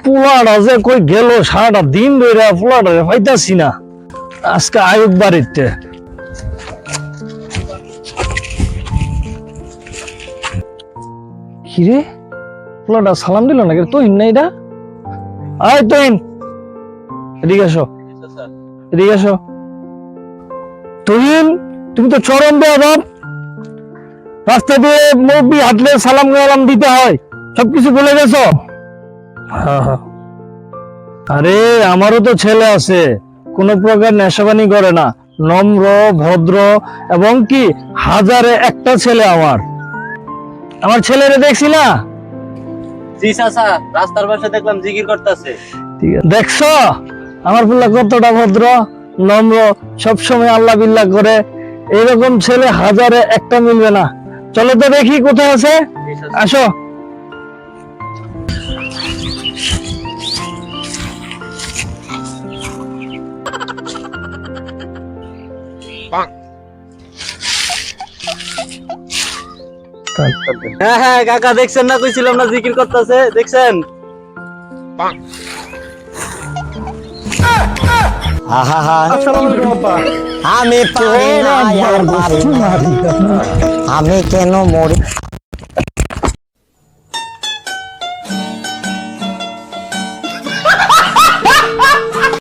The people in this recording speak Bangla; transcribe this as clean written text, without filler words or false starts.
পোলাটা যে কই গেল সারাটা দিন ধরে পোলাটা পাইতাছি না। আজকে আয়ুব বাড়িতে কিরে পোলাটা সালাম দিল নাকি? তুই না এটা? আয় তুই এদিকে আসো, এদিকে আসো। তুহিন, তুমি তো চরম বেয়াদব। রাস্তা দিয়ে মুরব্বি হাঁটলে সালাম কালাম দিতে হয়, সবকিছু ভুলে গেছো? আরে আমারও তো ছেলে আছে, কোন প্রকার নেশাবানি করে না, নম্র ভদ্র এবং কি হাজারে একটা ছেলে আমার। আমার ছেলেরে দেখছি না? জি চাচা, রাস্তার পাশে দেখলাম জিকির করতেছে। ঠিক আছে, দেখছো আমার পুল্লা কতটা ভদ্র নম্র, সবসময় আল্লাহ বিল্লাহ করে। এরকম ছেলে হাজারে একটা মিলবে না। চলো তো দেখি কোথায় আছে, আসো। হ্যাঁ হ্যাঁ কাকা, দেখছেন না? কইছিলাম না জিকির করতেছে, দেখছেন? আমি পারি না আর পারি না, আমি কেন মরি।